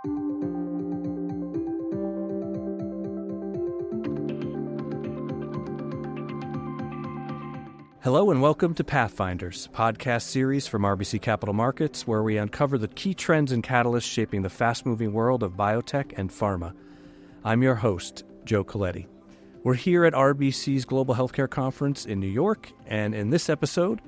Hello and welcome to Pathfinders, a podcast series from RBC Capital Markets, where we uncover the key trends and catalysts shaping the fast-moving world of biotech and pharma. I'm your host, Joe Coletti. We're here at RBC's Global Healthcare Conference in New York, and in this episode,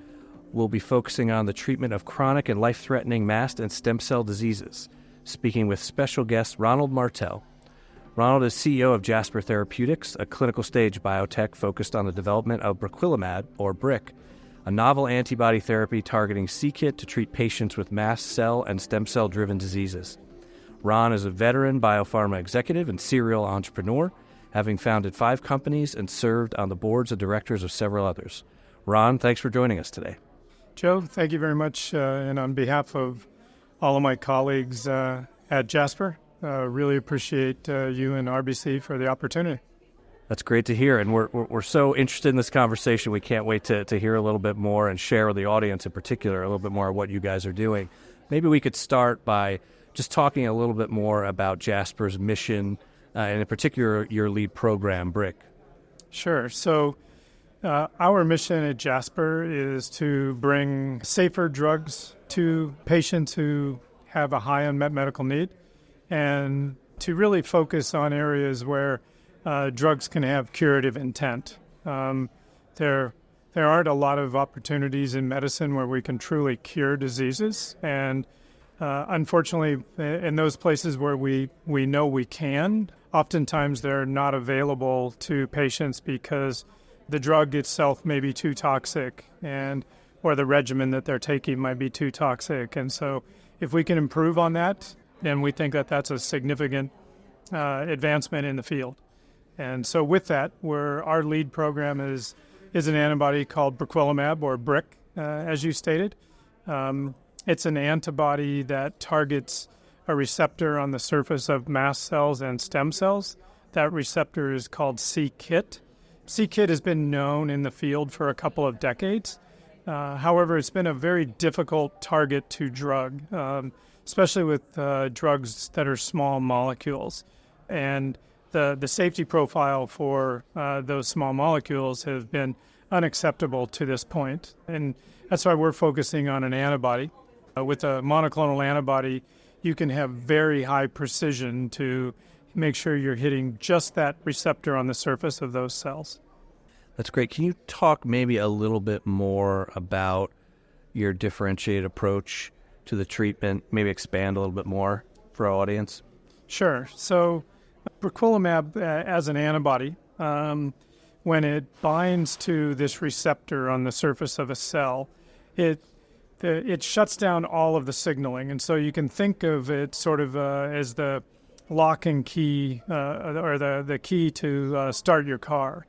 we'll be focusing on the treatment of chronic and life-threatening mast and stem cell diseases, speaking with special guest Ronald Martell. Ronald is CEO of Jasper Therapeutics, a clinical-stage biotech focused on the development of briquilimab, or BRIC, a novel antibody therapy targeting c-Kit to treat patients with mast cell and stem cell-driven diseases. Ron is a veteran biopharma executive and serial entrepreneur, having founded 5 companies and served on the boards of directors of several others. Ron, thanks for joining us today. Joe, thank you very much, and on behalf of all of my colleagues at Jasper, really appreciate you and RBC for the opportunity. That's great to hear, and we're so interested in this conversation. We can't wait to hear a little bit more and share with the audience in particular a little bit more of what you guys are doing. Maybe we could start by just talking a little bit more about Jasper's mission, and in particular your lead program, BRIC. Sure. So our mission at Jasper is to bring safer drugs to patients who have a high unmet medical need, and to really focus on areas where drugs can have curative intent. There aren't a lot of opportunities in medicine where we can truly cure diseases, and unfortunately, in those places where we know we can, oftentimes they're not available to patients because the drug itself may be too toxic, or the regimen that they're taking might be too toxic. And so if we can improve on that, then we think that that's a significant advancement in the field. And so with that, our lead program is an antibody called briquilimab, or BRIC, as you stated. It's an antibody that targets a receptor on the surface of mast cells and stem cells. That receptor is called c-Kit. c-Kit has been known in the field for a couple of decades. However, it's been a very difficult target to drug, especially with drugs that are small molecules. And the safety profile for those small molecules have been unacceptable to this point. And that's why we're focusing on an antibody. With a monoclonal antibody, you can have very high precision to make sure you're hitting just that receptor on the surface of those cells. That's great. Can you talk maybe a little bit more about your differentiated approach to the treatment, maybe expand a little bit more for our audience? Sure. So briquilimab as an antibody, when it binds to this receptor on the surface of a cell, it shuts down all of the signaling. And so you can think of it sort of as the lock and key, or the key to start your car.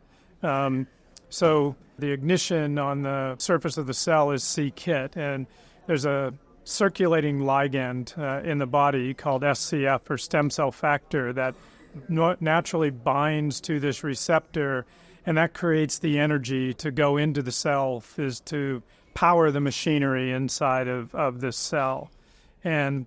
So the ignition on the surface of the cell is c-Kit, and there's a circulating ligand in the body called SCF, or stem cell factor, that naturally binds to this receptor, and that creates the energy to go into the cell, is to power the machinery inside of this cell. And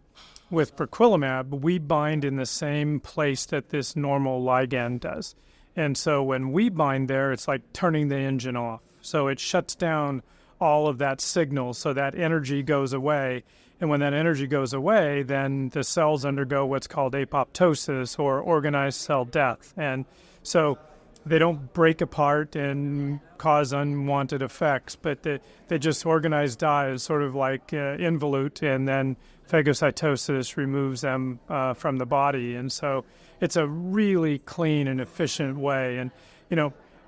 with briquilimab, we bind in the same place that this normal ligand does. And so when we bind there, it's like turning the engine off. So it shuts down all of that signal, so that energy goes away. And when that energy goes away, then the cells undergo what's called apoptosis, or organized cell death. And so they don't break apart and cause unwanted effects, but they just organize, die, as sort of like involute, and then phagocytosis removes them from the body. And so it's a really clean and efficient way. And,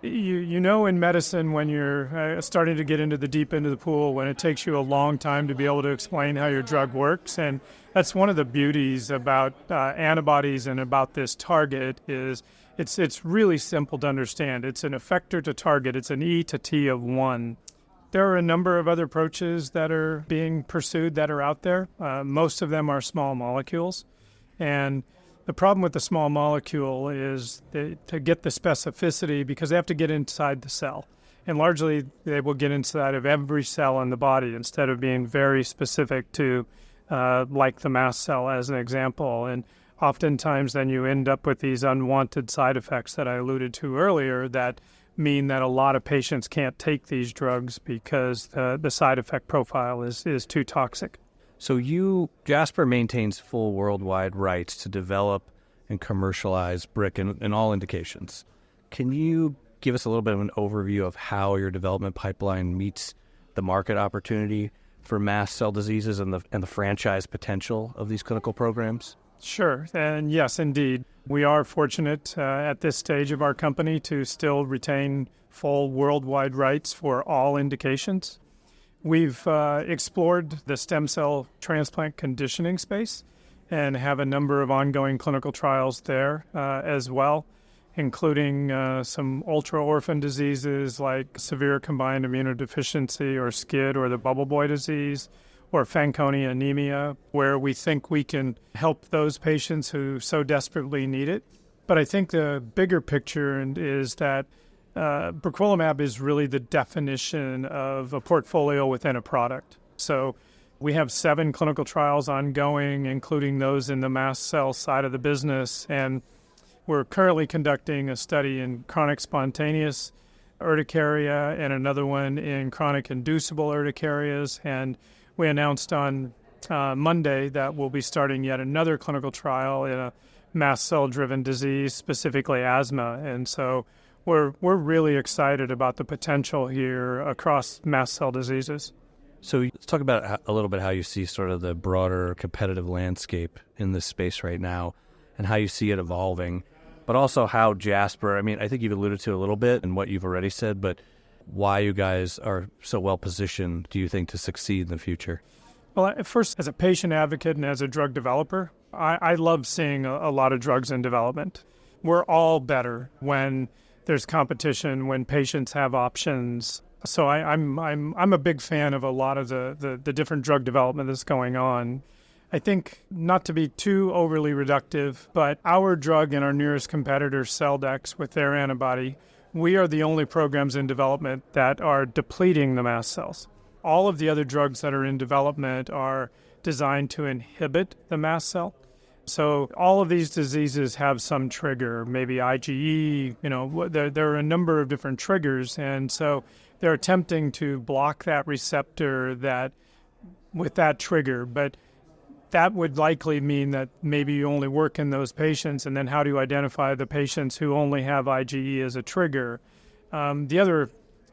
you know in medicine, when you're starting to get into the deep end of the pool, when it takes you a long time to be able to explain how your drug works. And that's one of the beauties about antibodies and about this target is it's really simple to understand. It's an effector to target. It's an E to T of 1. There are a number of other approaches that are being pursued that are out there. Most of them are small molecules. And the problem with the small molecule is to get the specificity, because they have to get inside the cell. And largely, they will get inside of every cell in the body instead of being very specific to like the mast cell as an example. And oftentimes then you end up with these unwanted side effects that I alluded to earlier that mean that a lot of patients can't take these drugs because the side effect profile is too toxic. So Jasper maintains full worldwide rights to develop and commercialize BRIC in all indications. Can you give us a little bit of an overview of how your development pipeline meets the market opportunity for mast cell diseases and the franchise potential of these clinical programs? Sure. And yes, indeed. We are fortunate at this stage of our company to still retain full worldwide rights for all indications. We've explored the stem cell transplant conditioning space and have a number of ongoing clinical trials there as well, including some ultra-orphan diseases like severe combined immunodeficiency or SCID or the bubble boy disease or Fanconi anemia, where we think we can help those patients who so desperately need it. But I think the bigger picture is that briquilimab is really the definition of a portfolio within a product. So we have 7 clinical trials ongoing, including those in the mast cell side of the business, and we're currently conducting a study in chronic spontaneous urticaria and another one in chronic inducible urticarias. And we announced on Monday that we'll be starting yet another clinical trial in a mast cell-driven disease, specifically asthma. And so we're really excited about the potential here across mast cell diseases. So let's talk about a little bit how you see sort of the broader competitive landscape in this space right now and how you see it evolving, but also how Jasper, I think you've alluded to a little bit in what you've already said, but why you guys are so well positioned, do you think, to succeed in the future? Well, first, as a patient advocate and as a drug developer, I love seeing a lot of drugs in development. We're all better when there's competition, when patients have options. So I'm a big fan of a lot of the different drug development that's going on. I think, not to be too overly reductive, but our drug and our nearest competitor, Celldex, with their antibody, we are the only programs in development that are depleting the mast cells. All of the other drugs that are in development are designed to inhibit the mast cell. So all of these diseases have some trigger, maybe IgE, there are a number of different triggers. And so they're attempting to block that receptor with that trigger. But that would likely mean that maybe you only work in those patients, and then how do you identify the patients who only have IgE as a trigger? The other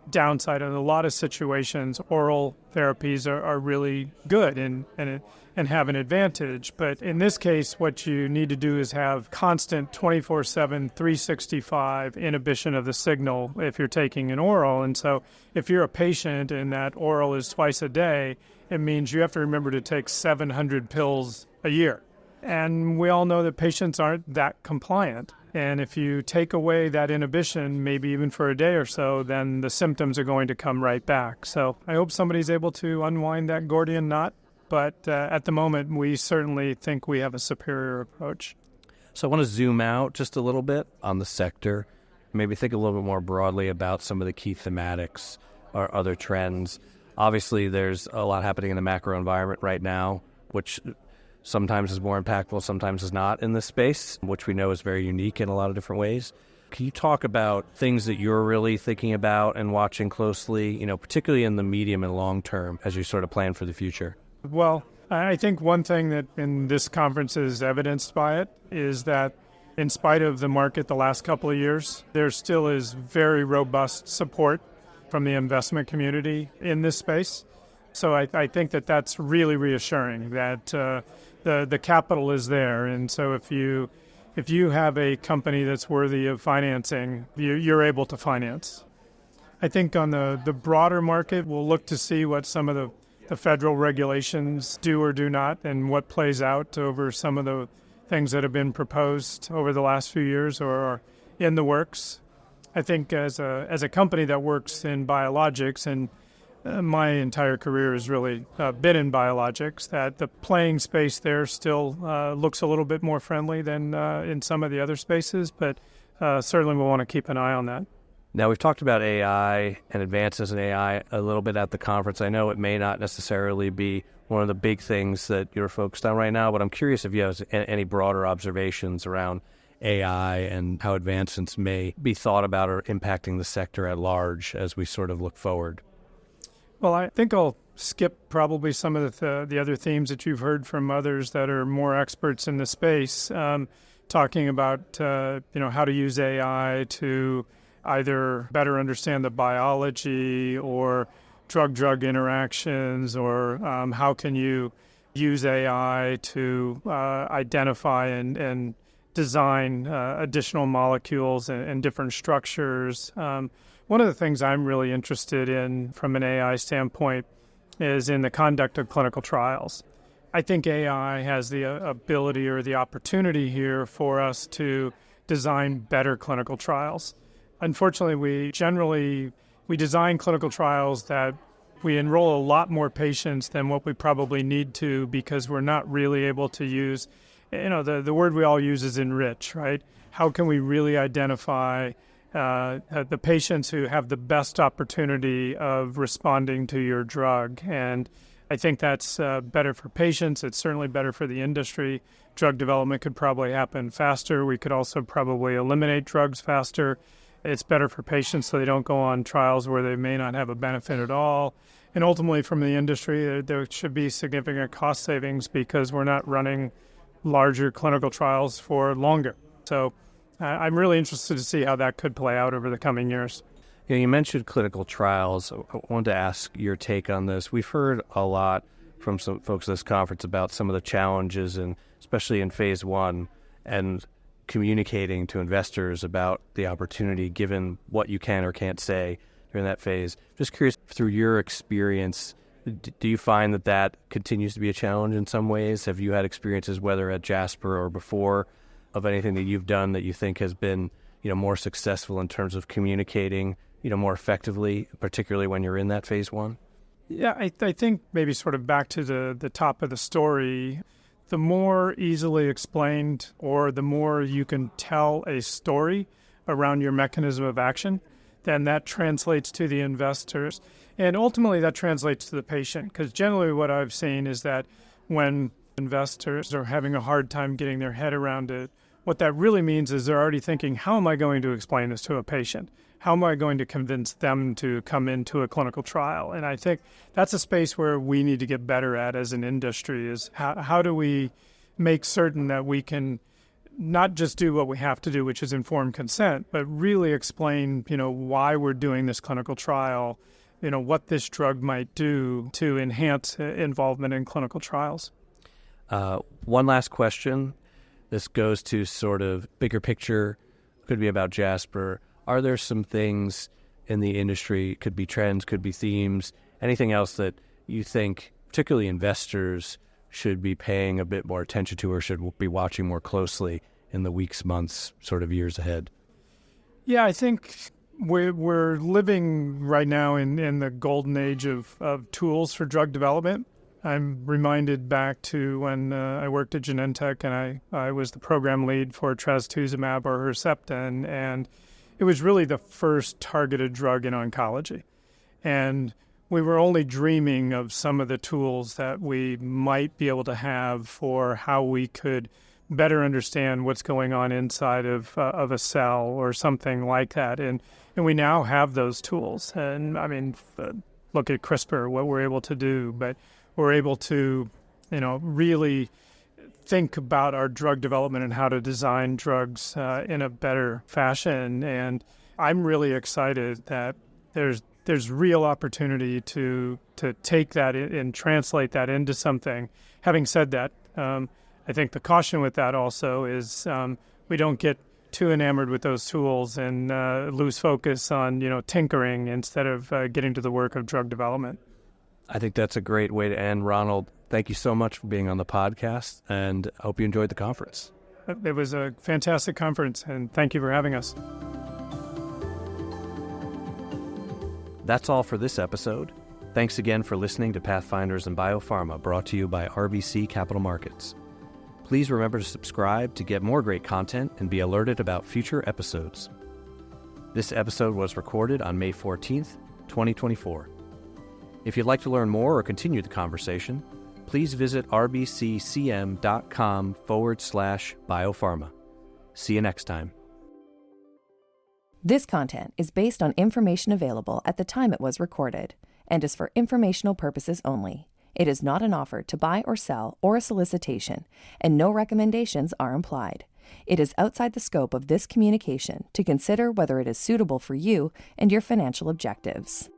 downside, in a lot of situations, oral therapies are really good and have an advantage. But in this case, what you need to do is have constant 24/7, 365 inhibition of the signal if you're taking an oral. And so if you're a patient and that oral is twice a day, it means you have to remember to take 700 pills a year. And we all know that patients aren't that compliant. And if you take away that inhibition, maybe even for a day or so, then the symptoms are going to come right back. So I hope somebody's able to unwind that Gordian knot. But at the moment, we certainly think we have a superior approach. So I want to zoom out just a little bit on the sector, maybe think a little bit more broadly about some of the key thematics or other trends. Obviously, there's a lot happening in the macro environment right now, which sometimes is more impactful, sometimes is not in this space, which we know is very unique in a lot of different ways. Can you talk about things that you're really thinking about and watching closely, particularly in the medium and long term as you sort of plan for the future? Well, I think one thing that in this conference is evidenced by it is that in spite of the market the last couple of years, there still is very robust support from the investment community in this space. So I think that that's really reassuring that the capital is there. And so if you have a company that's worthy of financing, you're able to finance. I think on the broader market, we'll look to see what some of the federal regulations do or do not and what plays out over some of the things that have been proposed over the last few years or are in the works. I think as a company that works in biologics, and my entire career has really been in biologics, that the playing space there still looks a little bit more friendly than in some of the other spaces, but certainly we'll want to keep an eye on that. Now, we've talked about AI and advances in AI a little bit at the conference. I know it may not necessarily be one of the big things that you're focused on right now, but I'm curious if you have any broader observations around AI and how advancements may be thought about or impacting the sector at large as we sort of look forward. Well, I think I'll skip probably some of the other themes that you've heard from others that are more experts in the space, talking about how to use AI to either better understand the biology or drug-drug interactions, or how can you use AI to identify and design additional molecules and different structures. One of the things I'm really interested in from an AI standpoint is in the conduct of clinical trials. I think AI has the ability or the opportunity here for us to design better clinical trials. Unfortunately, we design clinical trials that we enroll a lot more patients than what we probably need to, because we're not really able to use, the word we all use is enrich, right? How can we really identify the patients who have the best opportunity of responding to your drug? And I think that's better for patients. It's certainly better for the industry. Drug development could probably happen faster. We could also probably eliminate drugs faster. It's better for patients so they don't go on trials where they may not have a benefit at all. And ultimately, from the industry, there should be significant cost savings because we're not running larger clinical trials for longer. So I'm really interested to see how that could play out over the coming years. Yeah, you mentioned clinical trials. I wanted to ask your take on this. We've heard a lot from some folks at this conference about some of the challenges, and especially in phase 1, and communicating to investors about the opportunity given what you can or can't say during that phase. Just curious, through your experience, do you find that continues to be a challenge in some ways? Have you had experiences, whether at Jasper or before, of anything that you've done that you think has been, more successful in terms of communicating, more effectively, particularly when you're in that phase 1? Yeah, I think maybe sort of back to the top of the story, the more easily explained or the more you can tell a story around your mechanism of action, then that translates to the investors. And ultimately that translates to the patient, because generally what I've seen is that when investors are having a hard time getting their head around it, what that really means is they're already thinking, how am I going to explain this to a patient? How am I going to convince them to come into a clinical trial? And I think that's a space where we need to get better at as an industry, is how do we make certain that we can not just do what we have to do, which is informed consent, but really explain, why we're doing this clinical trial, what this drug might do to enhance involvement in clinical trials. One last question. This goes to sort of bigger picture, could be about Jasper. Are there some things in the industry, could be trends, could be themes, anything else that you think particularly investors should be paying a bit more attention to or should be watching more closely in the weeks, months, sort of years ahead? Yeah, I think we're living right now in the golden age of tools for drug development. I'm reminded back to when I worked at Genentech and I was the program lead for trastuzumab or Herceptin, and it was really the first targeted drug in oncology. And we were only dreaming of some of the tools that we might be able to have for how we could better understand what's going on inside of a cell or something like that. And we now have those tools. And I mean, look at CRISPR, what we're able to do, but we're able to, really think about our drug development and how to design drugs in a better fashion. And I'm really excited that there's real opportunity to take that and translate that into something. Having said that, I think the caution with that also is we don't get too enamored with those tools and lose focus on, tinkering instead of getting to the work of drug development. I think that's a great way to end. Ronald, thank you so much for being on the podcast, and I hope you enjoyed the conference. It was a fantastic conference, and thank you for having us. That's all for this episode. Thanks again for listening to Pathfinders in Biopharma, brought to you by RBC Capital Markets. Please remember to subscribe to get more great content and be alerted about future episodes. This episode was recorded on May 14th, 2024. If you'd like to learn more or continue the conversation, please visit rbccm.com/biopharma. See you next time. This content is based on information available at the time it was recorded and is for informational purposes only. It is not an offer to buy or sell or a solicitation, and no recommendations are implied. It is outside the scope of this communication to consider whether it is suitable for you and your financial objectives.